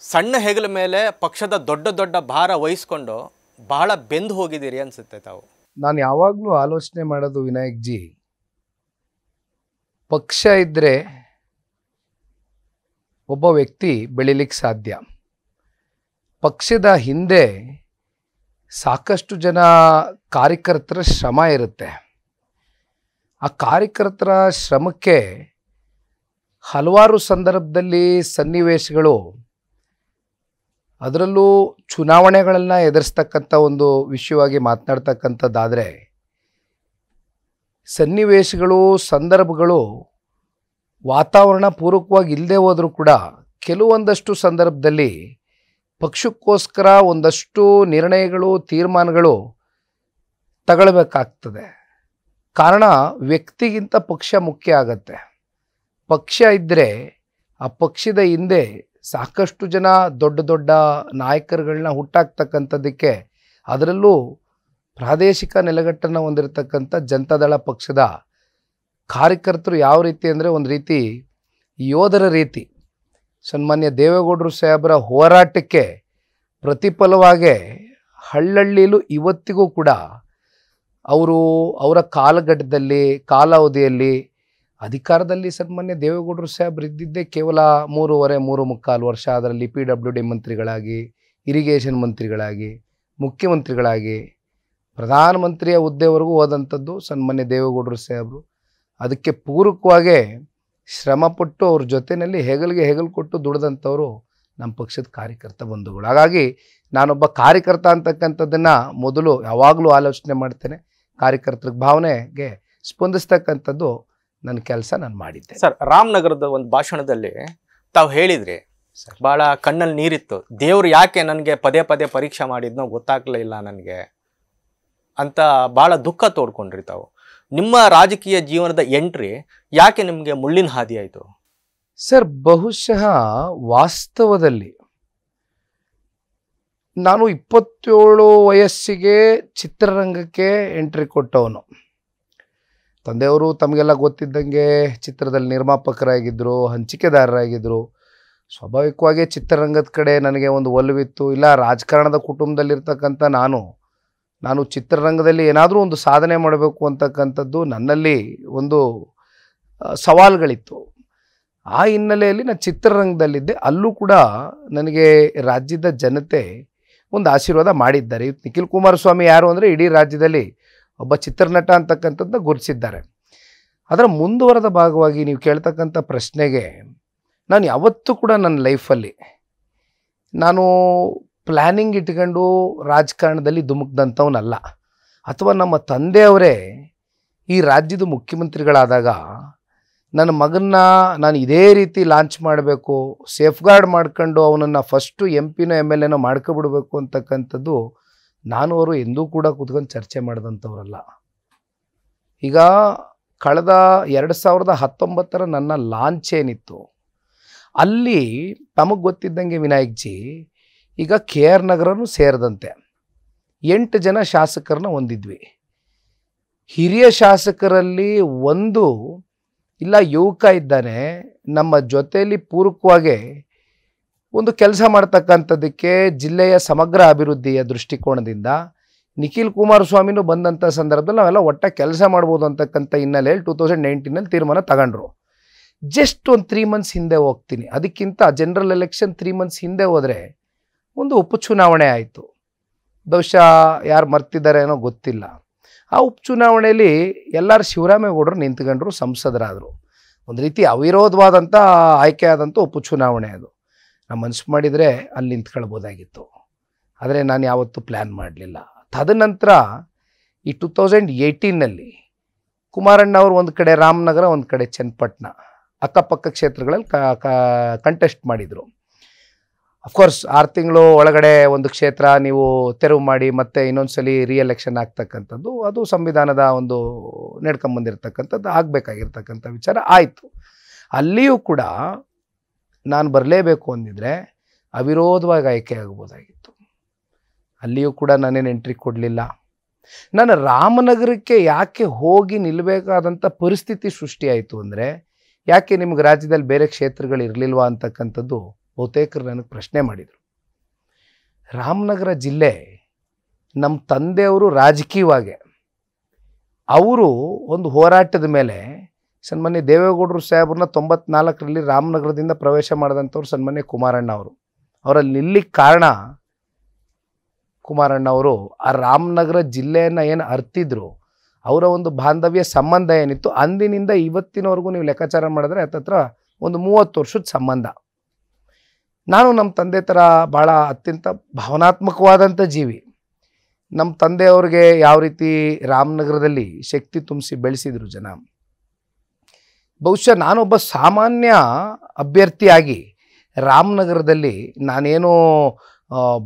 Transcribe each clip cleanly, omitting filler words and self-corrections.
ಸಣ್ಣ ಹೆಗಲ ಮೇಲೆ ಪಕ್ಷದ ದೊಡ್ಡ ದೊಡ್ಡ ಭಾರ ವಹಿಸ್ಕೊಂಡು ಬಹಳ ಬೆಂದು ಹೋಗಿದ್ದೀರಿ ಅನ್ಸುತ್ತೆ ತಾವು. ನಾನು ಯಾವಾಗಲೂ ಆಲೋಚನೆ ಮಾಡೋದು ವಿನಾಯಕ್ ಜಿ, ಪಕ್ಷ ಇದ್ದರೆ ಒಬ್ಬ ವ್ಯಕ್ತಿ ಬೆಳಿಲಿಕ್ಕೆ ಸಾಧ್ಯ. ಪಕ್ಷದ ಹಿಂದೆ ಸಾಕಷ್ಟು ಜನ ಕಾರ್ಯಕರ್ತರ ಶ್ರಮ ಇರುತ್ತೆ. ಆ ಕಾರ್ಯಕರ್ತರ ಶ್ರಮಕ್ಕೆ ಹಲವಾರು ಸಂದರ್ಭದಲ್ಲಿ ಸನ್ನಿವೇಶಗಳು, ಅದರಲ್ಲೂ ಚುನಾವಣೆಗಳನ್ನು ಎದುರಿಸ್ತಕ್ಕಂಥ ಒಂದು ವಿಷಯವಾಗಿ ಮಾತನಾಡ್ತಕ್ಕಂಥದ್ದಾದರೆ, ಸನ್ನಿವೇಶಗಳು ಸಂದರ್ಭಗಳು ವಾತಾವರಣ ಪೂರಕವಾಗಿ ಇಲ್ಲದೆ ಹೋದರೂ ಕೂಡ ಕೆಲವೊಂದಷ್ಟು ಸಂದರ್ಭದಲ್ಲಿ ಪಕ್ಷಕ್ಕೋಸ್ಕರ ಒಂದಷ್ಟು ನಿರ್ಣಯಗಳು ತೀರ್ಮಾನಗಳು ತಗೊಳ್ಬೇಕಾಗ್ತದೆ. ಕಾರಣ ವ್ಯಕ್ತಿಗಿಂತ ಪಕ್ಷ ಮುಖ್ಯ ಆಗತ್ತೆ. ಪಕ್ಷ ಇದ್ದರೆ ಆ ಪಕ್ಷದ ಹಿಂದೆ ಸಾಕಷ್ಟು ಜನ ದೊಡ್ಡ ದೊಡ್ಡ ನಾಯಕರುಗಳನ್ನ ಹುಟ್ಟಾಕ್ತಕ್ಕಂಥದ್ದಕ್ಕೆ, ಅದರಲ್ಲೂ ಪ್ರಾದೇಶಿಕ ನೆಲೆಗಟ್ಟನ್ನು ಹೊಂದಿರತಕ್ಕಂಥ ಜನತಾದಳ ಪಕ್ಷದ ಕಾರ್ಯಕರ್ತರು ಯಾವ ರೀತಿ ಅಂದರೆ ಒಂದು ರೀತಿ ಯೋಧರ ರೀತಿ. ಸನ್ಮಾನ್ಯ ದೇವೇಗೌಡರು ಸಾಹೇಬರ ಹೋರಾಟಕ್ಕೆ ಪ್ರತಿಫಲವಾಗಿ ಹಳ್ಳಹಳ್ಳಿಲೂ ಇವತ್ತಿಗೂ ಕೂಡ ಅವರ ಕಾಲಘಟ್ಟದಲ್ಲಿ ಕಾಲಾವಧಿಯಲ್ಲಿ ಅಧಿಕಾರದಲ್ಲಿ ಸನ್ಮಾನ್ಯ ದೇವೇಗೌಡರು ಸಾಹೇಬರು ಇದ್ದಿದ್ದೇ ಕೇವಲ 3.5 ವರ್ಷ. ಅದರಲ್ಲಿ PWD ಮಂತ್ರಿಗಳಾಗಿ, ಇರಿಗೇಷನ್ ಮಂತ್ರಿಗಳಾಗಿ, ಮುಖ್ಯಮಂತ್ರಿಗಳಾಗಿ, ಪ್ರಧಾನಮಂತ್ರಿಯ ಹುದ್ದೆವರೆಗೂ ಹೋದಂಥದ್ದು ಸನ್ಮಾನ್ಯ ದೇವೇಗೌಡರು ಸಾಹೇಬರು. ಅದಕ್ಕೆ ಪೂರಕವಾಗಿ ಶ್ರಮಪಟ್ಟು ಅವ್ರ ಜೊತೆಯಲ್ಲಿ ಹೆಗಲಿಗೆ ಹೆಗಲು ಕೊಟ್ಟು ದುಡಿದಂಥವರು ನಮ್ಮ ಪಕ್ಷದ ಕಾರ್ಯಕರ್ತ ಬಂಧುಗಳು. ಹಾಗಾಗಿ ನಾನೊಬ್ಬ ಕಾರ್ಯಕರ್ತ ಅಂತಕ್ಕಂಥದ್ದನ್ನು ಮೊದಲು ಯಾವಾಗಲೂ ಆಲೋಚನೆ ಮಾಡ್ತೇನೆ. ಕಾರ್ಯಕರ್ತರ ಭಾವನೆಗೆ ಸ್ಪಂದಿಸ್ತಕ್ಕಂಥದ್ದು ನನ್ನ ಕೆಲಸ ನಾನು ಮಾಡಿದ್ದೆ. ಸರ್, ರಾಮನಗರದ ಒಂದು ಭಾಷಣದಲ್ಲಿ ತಾವು ಹೇಳಿದ್ರಿ, ಭಾಳ ಕಣ್ಣಲ್ಲಿ ನೀರಿತ್ತು, ದೇವ್ರು ಯಾಕೆ ನನಗೆ ಪದೇ ಪದೇ ಪರೀಕ್ಷೆ ಮಾಡಿದ್ನೋ ಗೊತ್ತಾಗ್ಲಿಲ್ಲ ನನಗೆ ಅಂತ ಭಾಳ ದುಃಖ ತೋಡ್ಕೊಂಡ್ರಿ ತಾವು. ನಿಮ್ಮ ರಾಜಕೀಯ ಜೀವನದ ಎಂಟ್ರಿ ಯಾಕೆ ನಿಮಗೆ ಮುಳ್ಳಿನ ಹಾದಿ ಆಯಿತು? ಸರ್, ಬಹುಶಃ ವಾಸ್ತವದಲ್ಲಿ ನಾನು 27 ವಯಸ್ಸಿಗೆ ಚಿತ್ರರಂಗಕ್ಕೆ ಎಂಟ್ರಿ ಕೊಟ್ಟವನು. ತಂದೆಯವರು ತಮಗೆಲ್ಲ ಗೊತ್ತಿದ್ದಂಗೆ ಚಿತ್ರದಲ್ಲಿ ನಿರ್ಮಾಪಕರಾಗಿದ್ದರು, ಹಂಚಿಕೆದಾರರಾಗಿದ್ದರು. ಸ್ವಾಭಾವಿಕವಾಗಿ ಚಿತ್ರರಂಗದ ಕಡೆ ನನಗೆ ಒಂದು ಒಲವಿತ್ತು. ಇಲ್ಲ, ರಾಜಕಾರಣದ ಕುಟುಂಬದಲ್ಲಿರ್ತಕ್ಕಂಥ ನಾನು ಚಿತ್ರರಂಗದಲ್ಲಿ ಏನಾದರೂ ಒಂದು ಸಾಧನೆ ಮಾಡಬೇಕು ಅಂತಕ್ಕಂಥದ್ದು ನನ್ನಲ್ಲಿ ಒಂದು ಸವಾಲುಗಳಿತ್ತು. ಆ ಹಿನ್ನೆಲೆಯಲ್ಲಿ ನಾನು ಚಿತ್ರರಂಗದಲ್ಲಿದ್ದೆ. ಅಲ್ಲೂ ಕೂಡ ನನಗೆ ರಾಜ್ಯದ ಜನತೆ ಒಂದು ಆಶೀರ್ವಾದ ಮಾಡಿದ್ದಾರೆ. ನಿಖಿಲ್ ಕುಮಾರಸ್ವಾಮಿ ಯಾರು ಅಂದರೆ ಇಡೀ ರಾಜ್ಯದಲ್ಲಿ ಒಬ್ಬ ಚಿತ್ರನಟ ಅಂತಕ್ಕಂಥದ್ದನ್ನ ಗುರುತಿಸಿದ್ದಾರೆ. ಅದರ ಮುಂದುವರೆದ ಭಾಗವಾಗಿ ನೀವು ಕೇಳ್ತಕ್ಕಂಥ ಪ್ರಶ್ನೆಗೆ, ನಾನು ಯಾವತ್ತೂ ಕೂಡ ನನ್ನ ಲೈಫಲ್ಲಿ ನಾನು ಪ್ಲ್ಯಾನಿಂಗ್ ಇಟ್ಕೊಂಡು ರಾಜಕಾರಣದಲ್ಲಿ ಧುಮುಕ್ದಂಥವನಲ್ಲ. ಅಥವಾ ನಮ್ಮ ತಂದೆಯವರೇ ಈ ರಾಜ್ಯದ ಮುಖ್ಯಮಂತ್ರಿಗಳಾದಾಗ ನನ್ನ ಮಗನ್ನ ನಾನು ಇದೇ ರೀತಿ ಲಾಂಚ್ ಮಾಡಬೇಕು, ಸೇಫ್ಗಾರ್ಡ್ ಮಾಡ್ಕೊಂಡು ಅವನನ್ನು ಫಸ್ಟು MP MLA ಮಾಡ್ಕೊಬಿಡ್ಬೇಕು ಅಂತಕ್ಕಂಥದ್ದು ನಾನು ಅವರು ಎಂದೂ ಕೂಡ ಕೂತ್ಕೊಂಡು ಚರ್ಚೆ ಮಾಡಿದಂಥವ್ರಲ್ಲ. ಈಗ ಕಳೆದ 2019 ನನ್ನ ಲಾಂಚ್ ಏನಿತ್ತು, ಅಲ್ಲಿ ತಮಗೆ ಗೊತ್ತಿದ್ದಂಗೆ ವಿನಾಯಕ್ ಜಿ, ಈಗ KR ನಗರನೂ ಸೇರಿದಂತೆ 8 ಜನ ಶಾಸಕರನ್ನ ಹೊಂದಿದ್ವಿ. ಹಿರಿಯ ಶಾಸಕರಲ್ಲಿ ಒಂದು ಇಲ್ಲ ಯುವಕ ಇದ್ದಾನೆ ನಮ್ಮ ಜೊತೆಯಲ್ಲಿ ಪೂರಕವಾಗಿ ಒಂದು ಕೆಲಸ ಮಾಡ್ತಕ್ಕಂಥದ್ದಕ್ಕೆ ಜಿಲ್ಲೆಯ ಸಮಗ್ರ ಅಭಿವೃದ್ಧಿಯ ದೃಷ್ಟಿಕೋನದಿಂದ ನಿಖಿಲ್ ಕುಮಾರಸ್ವಾಮಿನೂ ಬಂದಂಥ ಸಂದರ್ಭದಲ್ಲಿ ನಾವೆಲ್ಲ ಒಟ್ಟ ಕೆಲಸ ಮಾಡ್ಬೋದು ಅಂತಕ್ಕಂಥ ಹಿನ್ನೆಲೆಯಲ್ಲಿ 2019 ತೀರ್ಮಾನ ತಗೊಂಡ್ರು. ಜಸ್ಟ್ ಒಂದು 3 ಮಂತ್ಸ್ ಹಿಂದೆ ಹೋಗ್ತೀನಿ, ಅದಕ್ಕಿಂತ ಜನರಲ್ ಎಲೆಕ್ಷನ್ 3 ಮಂತ್ಸ್ ಹಿಂದೆ ಹೋದರೆ ಒಂದು ಉಪಚುನಾವಣೆ ಆಯಿತು. ಬಹುಶಃ ಯಾರು ಮರ್ತಿದ್ದಾರೆ ಏನೋ ಗೊತ್ತಿಲ್ಲ. ಆ ಉಪಚುನಾವಣೆಯಲ್ಲಿ ಎಲ್ಲರೂ ಶಿವರಾಮೇಗೌಡರು ನಿಂತ್ಕೊಂಡ್ರು, ಸಂಸದರಾದರು. ಒಂದು ರೀತಿ ಅವಿರೋಧವಾದಂಥ ಆಯ್ಕೆ ಆದಂಥ ಉಪಚುನಾವಣೆ ಅದು. ನಾನು ಮನಸ್ಸು ಮಾಡಿದರೆ ಅಲ್ಲಿ ನಿಂತ್ಕೊಳ್ಬೋದಾಗಿತ್ತು, ಆದರೆ ನಾನು ಯಾವತ್ತೂ ಪ್ಲ್ಯಾನ್ ಮಾಡಲಿಲ್ಲ. ತದನಂತರ ಈ 2018 ಕುಮಾರಣ್ಣ ಅವರು ಒಂದು ಕಡೆ ರಾಮನಗರ, ಒಂದು ಕಡೆ ಚನ್ನಪಟ್ಟಣ, ಅಕ್ಕಪಕ್ಕ ಕ್ಷೇತ್ರಗಳಲ್ಲಿ ಕಂಟೆಸ್ಟ್ ಮಾಡಿದರು. ಅಫ್ಕೋರ್ಸ್ 6 ತಿಂಗಳು ಒಳಗಡೆ ಒಂದು ಕ್ಷೇತ್ರ ನೀವು ತೆರವು ಮಾಡಿ ಮತ್ತೆ ಇನ್ನೊಂದ್ಸಲಿ ಎಲೆಕ್ಷನ್ ಆಗ್ತಕ್ಕಂಥದ್ದು ಅದು ಸಂವಿಧಾನದ ಒಂದು ನಡ್ಕೊಂಬಂದಿರ್ತಕ್ಕಂಥದ್ದು, ಆಗಬೇಕಾಗಿರ್ತಕ್ಕಂಥ ವಿಚಾರ ಆಯಿತು. ಅಲ್ಲಿಯೂ ಕೂಡ ನಾನು ಬರಲೇಬೇಕು ಅಂದಿದ್ರೆ ಅವಿರೋಧವಾಗಿ ಆಯ್ಕೆ ಆಗ್ಬೋದಾಗಿತ್ತು. ಅಲ್ಲಿಯೂ ಕೂಡ ನಾನೇನು ಎಂಟ್ರಿ ಕೊಡಲಿಲ್ಲ. ನಾನು ರಾಮನಗರಕ್ಕೆ ಯಾಕೆ ಹೋಗಿ ನಿಲ್ಲಬೇಕಾದಂಥ ಪರಿಸ್ಥಿತಿ ಸೃಷ್ಟಿಯಾಯಿತು ಅಂದರೆ, ಯಾಕೆ ನಿಮ್ಗೆ ರಾಜ್ಯದಲ್ಲಿ ಬೇರೆ ಕ್ಷೇತ್ರಗಳು ಇರಲಿಲ್ವಾ ಅಂತಕ್ಕಂಥದ್ದು ಬಹುತೇಕರು ನನಗೆ ಪ್ರಶ್ನೆ ಮಾಡಿದರು. ರಾಮನಗರ ಜಿಲ್ಲೆ ನಮ್ಮ ತಂದೆಯವರು ರಾಜಕೀಯವಾಗಿ ಅವರು ಒಂದು ಹೋರಾಟದ ಮೇಲೆ ಸನ್ಮಾನ್ಯ ದೇವೇಗೌಡರು ಸಾಹೇಬ್ರನ್ನ 94ರಲ್ಲಿ ರಾಮನಗರದಿಂದ ಪ್ರವೇಶ ಮಾಡಿದಂಥವ್ರು ಸನ್ಮಾನ್ಯ ಕುಮಾರಣ್ಣ ಅವರು. ಅವರಲ್ಲಿ ನಿಲ್ಲಿಕ್ಕೆ ಕಾರಣ ಕುಮಾರಣ್ಣ ಅವರು ಆ ರಾಮನಗರ ಜಿಲ್ಲೆಯನ್ನು ಏನು ಅರ್ತಿದ್ರು, ಅವರ ಒಂದು ಬಾಂಧವ್ಯ ಸಂಬಂಧ ಏನಿತ್ತು ಅಂದಿನಿಂದ ಇವತ್ತಿನವರೆಗೂ ನೀವು ಲೆಕ್ಕಾಚಾರ ಮಾಡಿದ್ರೆ ಹತ್ತತ್ರ ಒಂದು 30 ವರ್ಷದ ಸಂಬಂಧ. ನಾನು ನಮ್ಮ ತಂದೆ ಥರ ಭಾಳ ಅತ್ಯಂತ ಭಾವನಾತ್ಮಕವಾದಂಥ ಜೀವಿ. ನಮ್ಮ ತಂದೆಯವ್ರಿಗೆ ಯಾವ ರೀತಿ ರಾಮನಗರದಲ್ಲಿ ಶಕ್ತಿ ತುಂಬಿಸಿ ಬೆಳೆಸಿದ್ರು ಜನ, ಬಹುಶಃ ನಾನೊಬ್ಬ ಸಾಮಾನ್ಯ ಅಭ್ಯರ್ಥಿಯಾಗಿ ರಾಮನಗರದಲ್ಲಿ ನಾನೇನು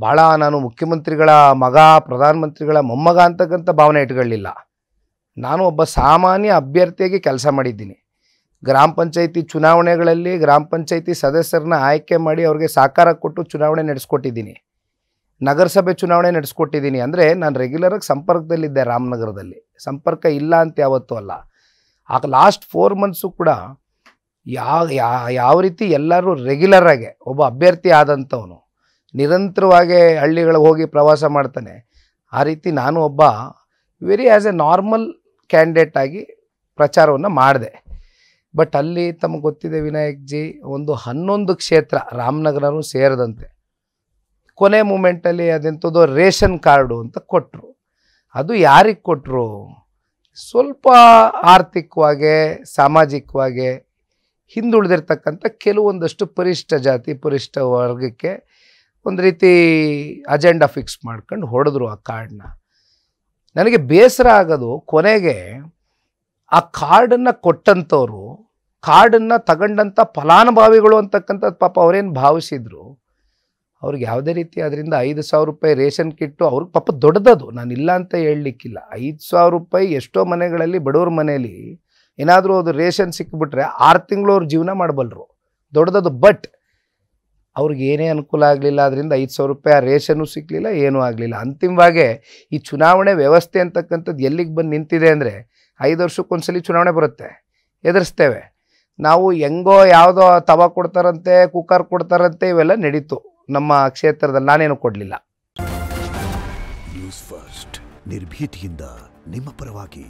ಭಾಳ ನಾನು ಮುಖ್ಯಮಂತ್ರಿಗಳ ಮಗ, ಪ್ರಧಾನಮಂತ್ರಿಗಳ ಮೊಮ್ಮಗ ಅಂತಕ್ಕಂಥ ಭಾವನೆ ಇಟ್ಕೊಳ್ಳಿಲ್ಲ. ನಾನು ಒಬ್ಬ ಸಾಮಾನ್ಯ ಅಭ್ಯರ್ಥಿಯಾಗಿ ಕೆಲಸ ಮಾಡಿದ್ದೀನಿ. ಗ್ರಾಮ ಪಂಚಾಯಿತಿ ಚುನಾವಣೆಗಳಲ್ಲಿ ಗ್ರಾಮ ಪಂಚಾಯಿತಿ ಸದಸ್ಯರನ್ನ ಆಯ್ಕೆ ಮಾಡಿ ಅವ್ರಿಗೆ ಸಹಕಾರ ಕೊಟ್ಟು ಚುನಾವಣೆ ನಡೆಸ್ಕೊಟ್ಟಿದ್ದೀನಿ. ನಗರಸಭೆ ಚುನಾವಣೆ ನಡೆಸ್ಕೊಟ್ಟಿದ್ದೀನಿ. ಅಂದರೆ ನಾನು ರೆಗ್ಯುಲರಾಗಿ ಸಂಪರ್ಕದಲ್ಲಿದ್ದೆ ರಾಮನಗರದಲ್ಲಿ. ಸಂಪರ್ಕ ಇಲ್ಲ ಅಂತ ಯಾವತ್ತೂ ಅಲ್ಲ. ಆ ಲಾಸ್ಟ್ 4 ಮಂತ್ಸು ಕೂಡ ಯಾವ ರೀತಿ ಎಲ್ಲರೂ ರೆಗ್ಯುಲರಾಗೆ ಒಬ್ಬ ಅಭ್ಯರ್ಥಿ ಆದಂಥವನು ನಿರಂತರವಾಗಿ ಹಳ್ಳಿಗಳಿಗೆ ಹೋಗಿ ಪ್ರವಾಸ ಮಾಡ್ತಾನೆ, ಆ ರೀತಿ ನಾನು ಒಬ್ಬ very as A normal candidate ಆಗಿ ಪ್ರಚಾರವನ್ನು ಮಾಡಿದೆ. ಬಟ್ ಅಲ್ಲಿ ತಮಗೆ ಗೊತ್ತಿದೆ ವಿನಾಯಕ್ ಜಿ, ಒಂದು 11 ಕ್ಷೇತ್ರ ರಾಮನಗರನೂ ಸೇರಿದಂತೆ ಕೊನೆ ಮೂಮೆಂಟಲ್ಲಿ ಅದೆಂಥದ್ದು ರೇಷನ್ ಕಾರ್ಡು ಅಂತ ಕೊಟ್ಟರು. ಅದು ಯಾರಿಗೆ ಕೊಟ್ಟರು? ಸ್ವಲ್ಪ ಆರ್ಥಿಕವಾಗಿ ಸಾಮಾಜಿಕವಾಗಿ ಹಿಂದುಳಿದಿರ್ತಕ್ಕಂಥ ಕೆಲವೊಂದಷ್ಟು ಪರಿಶಿಷ್ಟ ಜಾತಿ ಪರಿಶಿಷ್ಟ ವರ್ಗಕ್ಕೆ ಒಂದು ರೀತಿ ಅಜೆಂಡಾ ಫಿಕ್ಸ್ ಮಾಡ್ಕೊಂಡು ಹೊಡೆದ್ರು ಆ ಕಾರ್ಡನ್ನ. ನನಗೆ ಬೇಸರ ಆಗೋದು ಕೊನೆಗೆ ಆ ಕಾರ್ಡನ್ನು ಕೊಟ್ಟಂಥವ್ರು, ಕಾರ್ಡನ್ನು ತಗೊಂಡಂಥ ಫಲಾನುಭವಿಗಳು ಅಂತಕ್ಕಂಥದ್ದು ಪಾಪ ಅವರೇನು ಭಾವಿಸಿದ್ರು, ಅವ್ರಿಗೆ ಯಾವುದೇ ರೀತಿ ಅದರಿಂದ 5,000 ರೂಪಾಯಿ ರೇಷನ್ ಕಿಟ್ಟು ಅವ್ರಿಗೆ ಪಾಪ ದೊಡ್ಡದದು, ನಾನು ಇಲ್ಲ ಅಂತ ಹೇಳಲಿಕ್ಕಿಲ್ಲ. 5,000 ರೂಪಾಯಿ ಎಷ್ಟೋ ಮನೆಗಳಲ್ಲಿ ಬಡವ್ರ ಮನೆಯಲ್ಲಿ ಏನಾದರೂ ಅದು ರೇಷನ್ ಸಿಕ್ಕಿಬಿಟ್ರೆ 6 ತಿಂಗಳು ಅವ್ರು ಜೀವನ ಮಾಡಬಲ್ಲರು, ದೊಡ್ಡದದು. ಬಟ್ ಅವ್ರಿಗೆ ಏನೇ ಅನುಕೂಲ ಆಗಲಿಲ್ಲ, ಅದರಿಂದ 5,000 ರೂಪಾಯಿ ಆ ರೇಷನ್ನು ಸಿಕ್ಕಲಿಲ್ಲ, ಏನೂ ಆಗಲಿಲ್ಲ. ಅಂತಿಮವಾಗಿ ಈ ಚುನಾವಣೆ ವ್ಯವಸ್ಥೆ ಅಂತಕ್ಕಂಥದ್ದು ಎಲ್ಲಿಗೆ ಬಂದು ನಿಂತಿದೆ ಅಂದರೆ 5 ವರ್ಷಕ್ಕೊಂದ್ಸಲಿ ಚುನಾವಣೆ ಬರುತ್ತೆ, ಎದುರಿಸ್ತೇವೆ ನಾವು. ಹೆಂಗೋ ಯಾವುದೋ ತವಾ ಕೊಡ್ತಾರಂತೆ, ಕುಕ್ಕರ್ ಕೊಡ್ತಾರಂತೆ, ಇವೆಲ್ಲ ನಡೀತು ನಮ್ಮ ಕ್ಷೇತ್ರದಲ್ಲಿ. ನಾನೇನು ಕೊಡಲಿಲ್ಲ. ನ್ಯೂಸ್ ಫಸ್ಟ್ ನಿರ್ಭೀತಿಯಿಂದ ನಿಮ್ಮ ಪರವಾಗಿ.